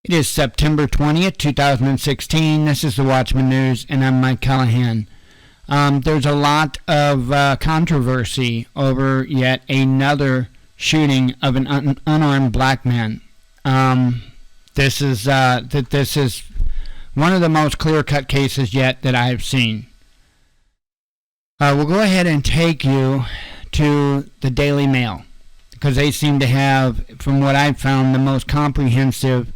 It is September 20th, 2016. This is the Watchman News, and I'm Mike Callahan. There's a lot of controversy over yet another shooting of an unarmed black man. This is one of the most clear-cut cases yet that I have seen. We'll go ahead and take you to the Daily Mail, because they seem to have, from what I've found, the most comprehensive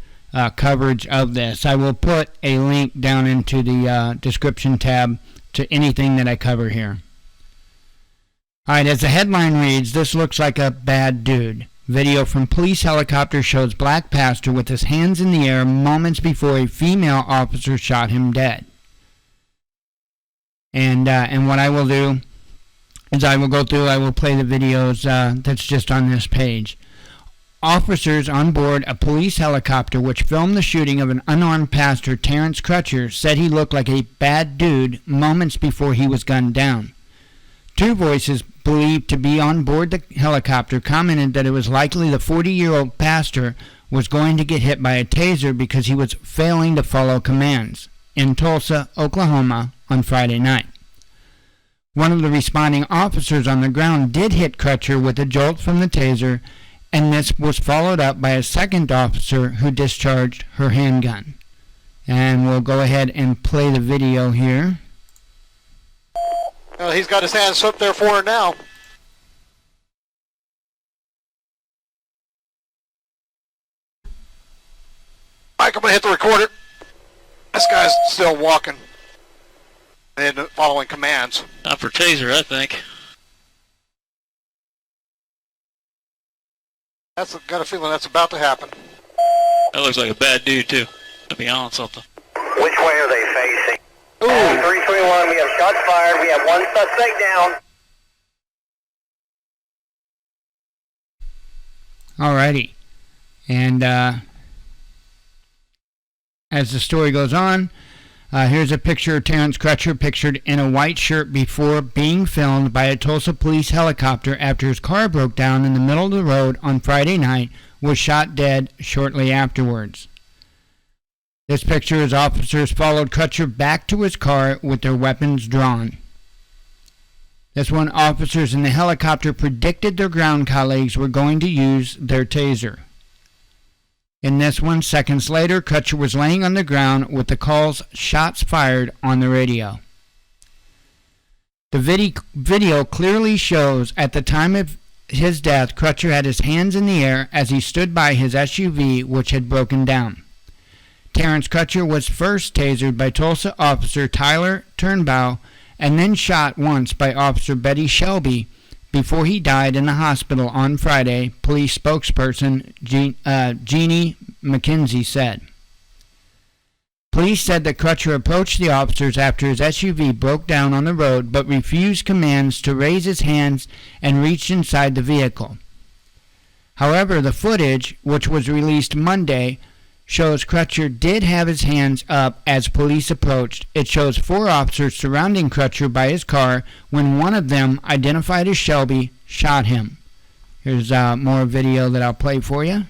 coverage of this. I will put a link down into the description tab to anything that I cover here. Alright, as the headline reads, "This looks like a bad dude." Video from police helicopter shows black pastor with his hands in the air moments before a female officer shot him dead. And what I will do is I will go through, I will play the videos that's just on this page. Officers on board a police helicopter which filmed the shooting of an unarmed pastor, Terrence Crutcher, said he looked like a bad dude moments before he was gunned down. Two voices believed to be on board the helicopter commented that it was likely the 40-year-old pastor was going to get hit by a taser because he was failing to follow commands in Tulsa, Oklahoma on Friday night. One of the responding officers on the ground did hit Crutcher with a jolt from the taser, and this was followed up by a second officer who discharged her handgun. And we'll go ahead and play the video here. Well, he's got his hands up there for her now. Mike, I'm going to hit the recorder. This guy's still walking and following commands. Not for taser, I think. Got a feeling that's about to happen. That looks like a bad dude, too, to be honest with them. Which way are they facing? Ooh. 321, we have shots fired. We have one suspect down. Alrighty. And as the story goes on, here's a picture of Terrence Crutcher pictured in a white shirt before being filmed by a Tulsa police helicopter after his car broke down in the middle of the road on Friday night, was shot dead shortly afterwards. This picture as officers followed Crutcher back to his car with their weapons drawn. This one, officers in the helicopter predicted their ground colleagues were going to use their taser. In this one, seconds later, Crutcher was laying on the ground with the calls "shots fired" on the radio. The video clearly shows at the time of his death, Crutcher had his hands in the air as he stood by his SUV, which had broken down. Terrence Crutcher was first tasered by Tulsa officer Tyler Turnbow and then shot once by Officer Betty Shelby before he died in the hospital on Friday, police spokesperson Jeannie McKenzie said. Police said that Crutcher approached the officers after his SUV broke down on the road but refused commands to raise his hands and reached inside the vehicle. However, the footage, which was released Monday, shows Crutcher did have his hands up as police approached. It shows four officers surrounding Crutcher by his car when one of them, identified as Shelby, shot him. Here's more video that I'll play for you.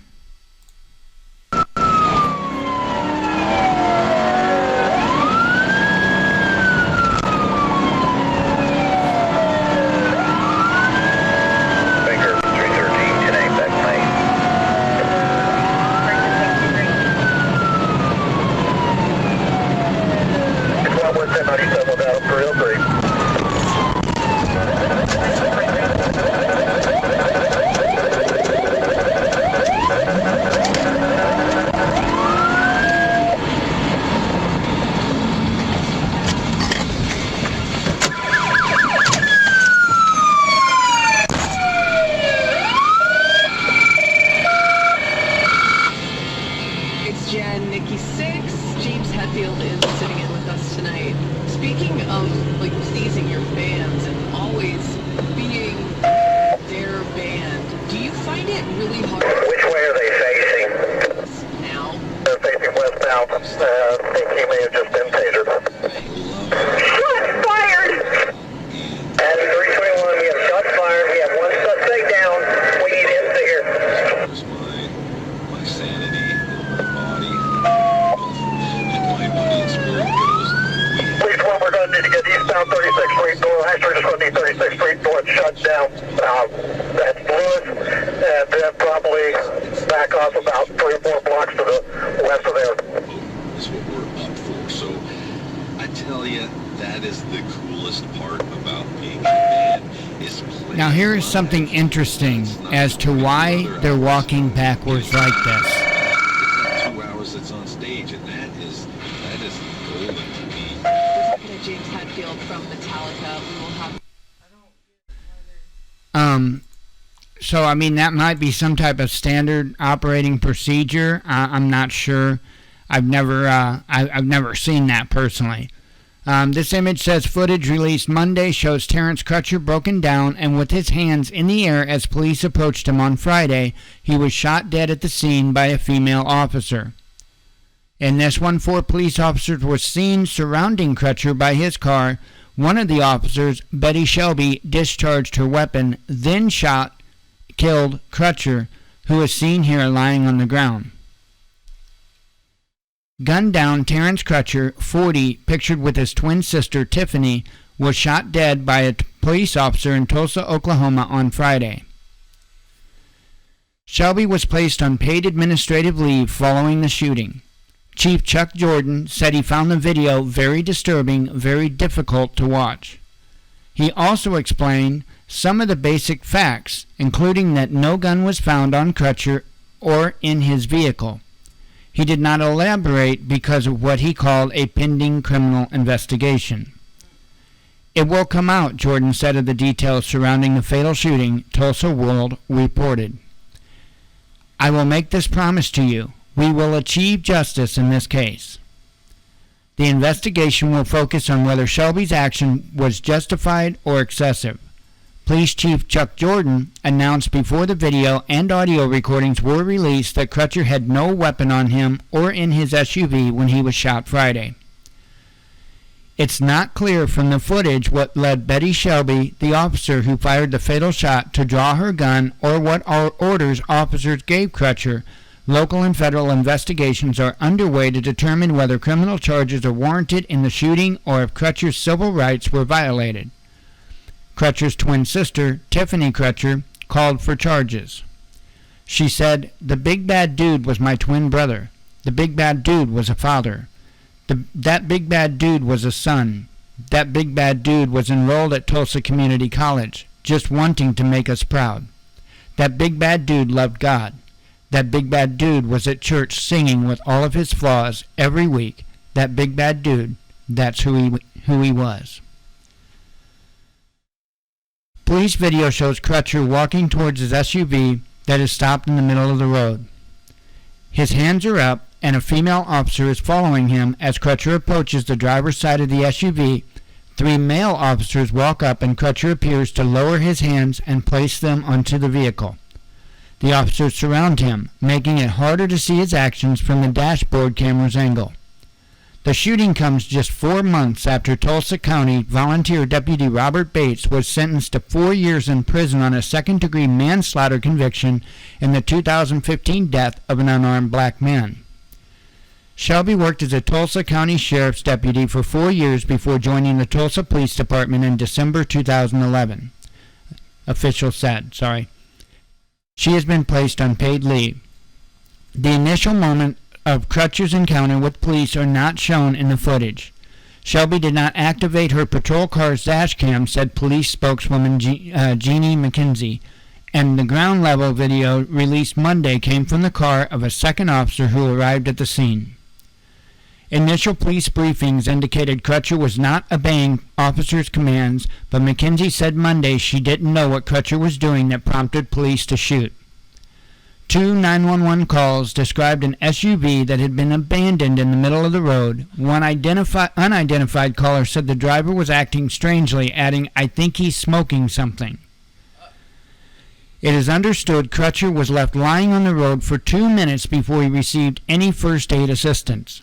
Speaking of pleasing your fans and always being their band, do you find it really hard? Which way are they facing? Now? They're facing westbound. I think he may have just been tasered. Shots fired! At 321, we have shots fired. We have one suspect down. We need him to here. My sanity, my body. heads down at Lewis, and then probably back off about 3 or 4 blocks to the west of there. Is what we're up for. So I tell you, that is the coolest part about being in a band. Now here is something interesting as to why they're walking backwards like this. It's that 2 hours that's on stage, and that is golden to me. We're talking to James Hetfield from Metallica. We will have. So I mean that might be some type of standard operating procedure. I'm not sure. I've never seen that personally. This image says footage released Monday shows Terrence Crutcher broken down and with his hands in the air as police approached him on Friday. He was shot dead at the scene by a female officer. In this one, 4 police officers were seen surrounding Crutcher by his car. One of the officers, Betty Shelby, discharged her weapon, then killed Crutcher, who is seen here lying on the ground. Gunned down, Terrence Crutcher, 40, pictured with his twin sister Tiffany, was shot dead by a police officer in Tulsa, Oklahoma on Friday. Shelby was placed on paid administrative leave following the shooting. Chief Chuck Jordan said he found the video very disturbing, very difficult to watch. He also explained some of the basic facts, including that no gun was found on Crutcher or in his vehicle. He did not elaborate because of what he called a pending criminal investigation. It will come out, Jordan said of the details surrounding the fatal shooting, Tulsa World reported. I will make this promise to you. We will achieve justice in this case. The investigation will focus on whether Shelby's action was justified or excessive. Police Chief Chuck Jordan announced before the video and audio recordings were released that Crutcher had no weapon on him or in his SUV when he was shot Friday. It's not clear from the footage what led Betty Shelby, the officer who fired the fatal shot, to draw her gun or what orders officers gave Crutcher. Local and federal investigations are underway to determine whether criminal charges are warranted in the shooting or if Crutcher's civil rights were violated. Crutcher's twin sister, Tiffany Crutcher, called for charges. She said, "The big bad dude was my twin brother. The big bad dude was a father. That big bad dude was a son. That big bad dude was enrolled at Tulsa Community College, just wanting to make us proud. That big bad dude loved God. That big bad dude was at church singing with all of his flaws every week. That big bad dude, that's who he was." Police video shows Crutcher walking towards his SUV that is stopped in the middle of the road. His hands are up, and a female officer is following him as Crutcher approaches the driver's side of the SUV. 3 male officers walk up, and Crutcher appears to lower his hands and place them onto the vehicle. The officers surround him, making it harder to see his actions from the dashboard camera's angle. The shooting comes just 4 months after Tulsa County volunteer Deputy Robert Bates was sentenced to 4 years in prison on a second-degree manslaughter conviction in the 2015 death of an unarmed black man. Shelby worked as a Tulsa County Sheriff's deputy for 4 years before joining the Tulsa Police Department in December 2011. Officials said, She has been placed on paid leave. The initial moment of Crutcher's encounter with police are not shown in the footage. Shelby did not activate her patrol car's dash cam, said police spokeswoman Jeannie McKenzie, and the ground-level video released Monday came from the car of a second officer who arrived at the scene. Initial police briefings indicated Crutcher was not obeying officers' commands, but McKenzie said Monday she didn't know what Crutcher was doing that prompted police to shoot. 2 911 calls described an SUV that had been abandoned in the middle of the road. One unidentified caller said the driver was acting strangely, adding, "I think he's smoking something." It is understood Crutcher was left lying on the road for 2 minutes before he received any first aid assistance.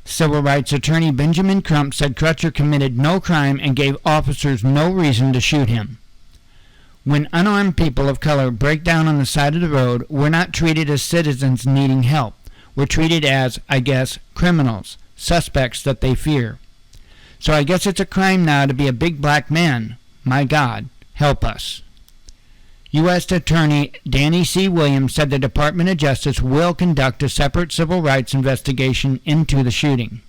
Civil rights attorney Benjamin Crump said Crutcher committed no crime and gave officers no reason to shoot him. When unarmed people of color break down on the side of the road, we're not treated as citizens needing help. We're treated as, I guess, criminals, suspects that they fear. So I guess it's a crime now to be a big black man. My God, help us. U.S. Attorney Danny C. Williams said the Department of Justice will conduct a separate civil rights investigation into the shooting.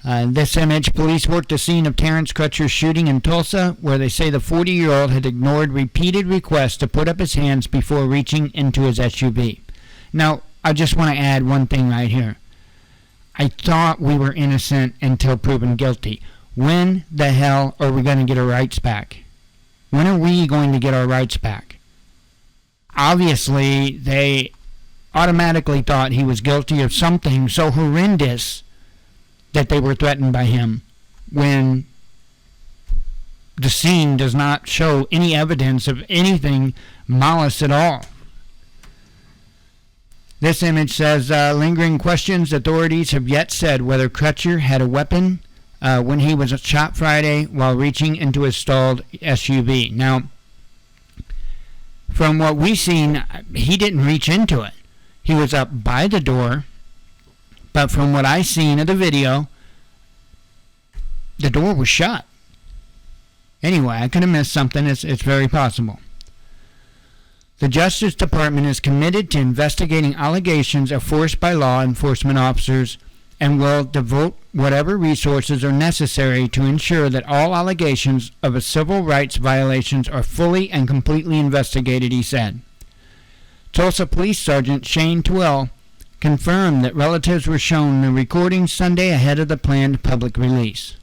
This image, police worked the scene of Terrence Crutcher's shooting in Tulsa, where they say the 40-year-old had ignored repeated requests to put up his hands before reaching into his SUV. Now, I just want to add one thing right here. I thought we were innocent until proven guilty. When the hell are we going to get our rights back? When are we going to get our rights back? Obviously, they automatically thought he was guilty of something so horrendous that they were threatened by him, when the scene does not show any evidence of anything malice at all. This image says, lingering questions. Authorities have yet said whether Crutcher had a weapon when he was shot Friday while reaching into his stalled SUV. Now, from what we've seen, he didn't reach into it. He was up by the door. But from what I seen of the video, the door was shut. Anyway, I could have missed something. It's very possible. The Justice Department is committed to investigating allegations of force by law enforcement officers and will devote whatever resources are necessary to ensure that all allegations of a civil rights violations are fully and completely investigated, he said. Tulsa Police Sergeant Shane Twell confirmed that relatives were shown the recording Sunday ahead of the planned public release.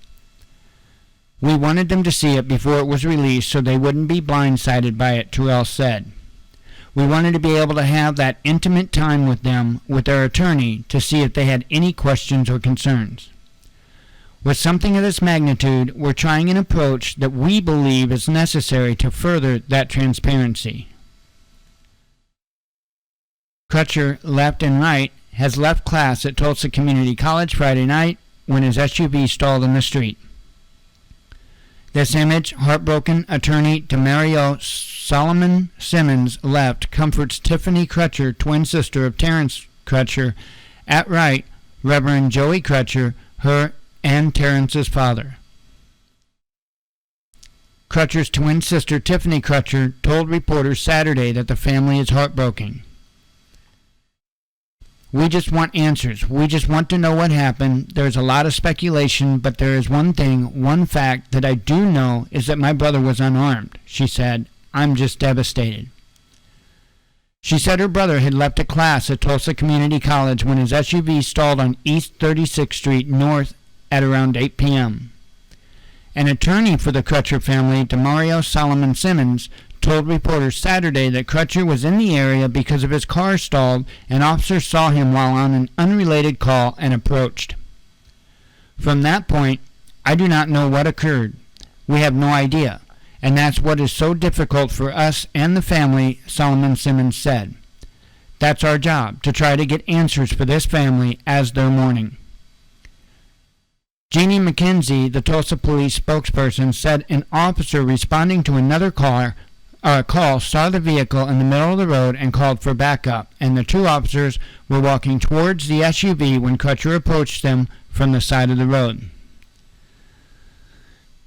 We wanted them to see it before it was released so they wouldn't be blindsided by it, Terrell said. We wanted to be able to have that intimate time with them, with their attorney, to see if they had any questions or concerns. With something of this magnitude, we're trying an approach that we believe is necessary to further that transparency. Crutcher, left and right, has left class at Tulsa Community College Friday night when his SUV stalled in the street. This image, heartbroken attorney Demario Solomon Simmons left, comforts Tiffany Crutcher, twin sister of Terrence Crutcher. At right, Reverend Joey Crutcher, her and Terrence's father. Crutcher's twin sister Tiffany Crutcher told reporters Saturday that the family is heartbroken. We just want answers. We just want to know what happened. There's a lot of speculation, but there is one thing, one fact that I do know is that my brother was unarmed, she said. I'm just devastated. She said her brother had left a class at Tulsa Community College when his SUV stalled on East 36th Street North at around 8 p.m. An attorney for the Crutcher family, Demario Solomon Simmons, told reporters Saturday that Crutcher was in the area because of his car stalled and officers saw him while on an unrelated call and approached. From that point, I do not know what occurred. We have no idea, and that's what is so difficult for us and the family, Solomon Simmons said. That's our job, to try to get answers for this family as they're mourning. Jeannie McKenzie, the Tulsa police spokesperson, said an officer responding to another call saw the vehicle in the middle of the road and called for backup, and the two officers were walking towards the SUV when Crutcher approached them from the side of the road.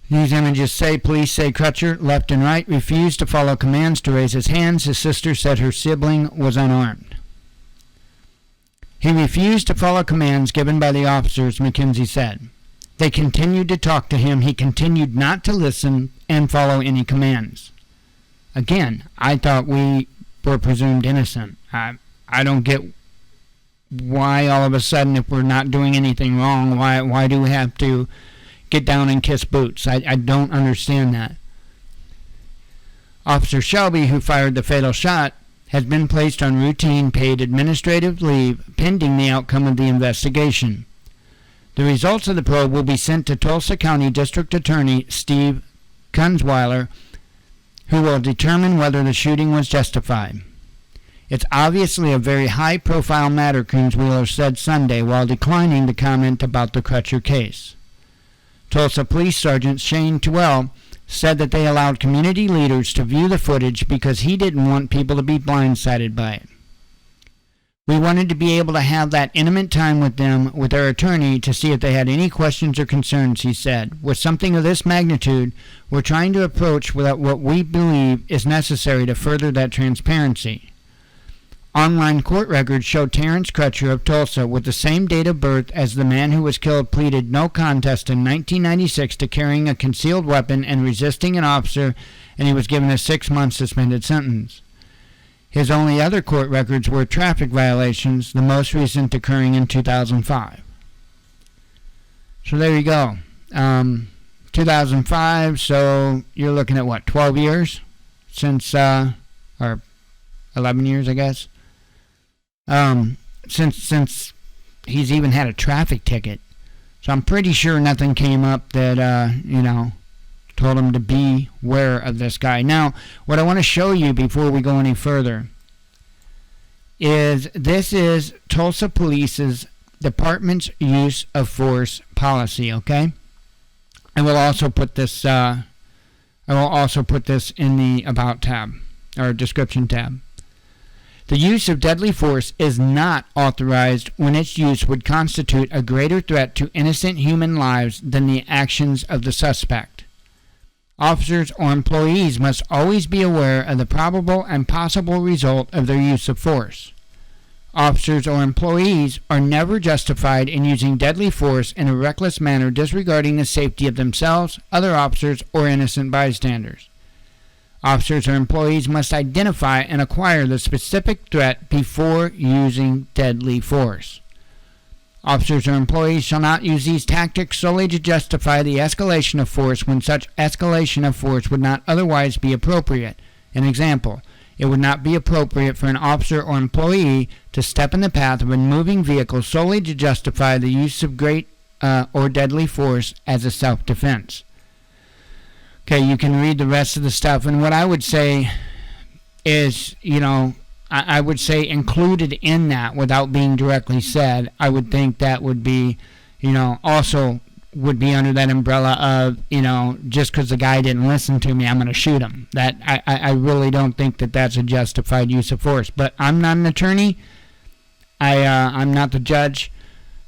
These images say police say Crutcher, left and right, refused to follow commands to raise his hands. His sister said her sibling was unarmed. He refused to follow commands given by the officers, McKenzie said. They continued to talk to him. He continued not to listen and follow any commands. Again, I thought we were presumed innocent. I don't get why all of a sudden, if we're not doing anything wrong, why do we have to get down and kiss boots? I don't understand that. Officer Shelby, who fired the fatal shot, has been placed on routine paid administrative leave pending the outcome of the investigation. The results of the probe will be sent to Tulsa County District Attorney Steve Kunzweiler, who will determine whether the shooting was justified. It's obviously a very high-profile matter, Kunzweiler said Sunday while declining to comment about the Crutcher case. Tulsa Police Sergeant Shane Twell said that they allowed community leaders to view the footage because he didn't want people to be blindsided by it. We wanted to be able to have that intimate time with them, with their attorney, to see if they had any questions or concerns, he said. With something of this magnitude, we're trying to approach without what we believe is necessary to further that transparency. Online court records show Terrence Crutcher of Tulsa, with the same date of birth as the man who was killed, pleaded no contest in 1996 to carrying a concealed weapon and resisting an officer, and he was given a 6-month suspended sentence. His only other court records were traffic violations, the most recent occurring in 2005. So there you go. 2005, so you're looking at what, 12 years since, or 11 years, I guess, since he's even had a traffic ticket. So I'm pretty sure nothing came up that, told him to be aware of this guy. Now, what I want to show you before we go any further is this is Tulsa Police's department's use of force policy, okay? I will also put this in the About tab, or Description tab. The use of deadly force is not authorized when its use would constitute a greater threat to innocent human lives than the actions of the suspect. Officers or employees must always be aware of the probable and possible result of their use of force. Officers or employees are never justified in using deadly force in a reckless manner, disregarding the safety of themselves, other officers, or innocent bystanders. Officers or employees must identify and acquire the specific threat before using deadly force. Officers or employees shall not use these tactics solely to justify the escalation of force when such escalation of force would not otherwise be appropriate. An example, it would not be appropriate for an officer or employee to step in the path of a moving vehicle solely to justify the use of great or deadly force as a self-defense. Okay, you can read the rest of the stuff, and what I would say is, I would say included in that, without being directly said, I would think that would be, also would be under that umbrella of, just because the guy didn't listen to me, I'm going to shoot him. That I really don't think that that's a justified use of force. But I'm not an attorney. I'm not the judge.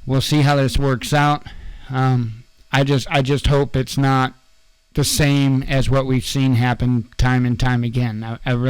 We'll see how this works out. I just hope it's not the same as what we've seen happen time and time again. I really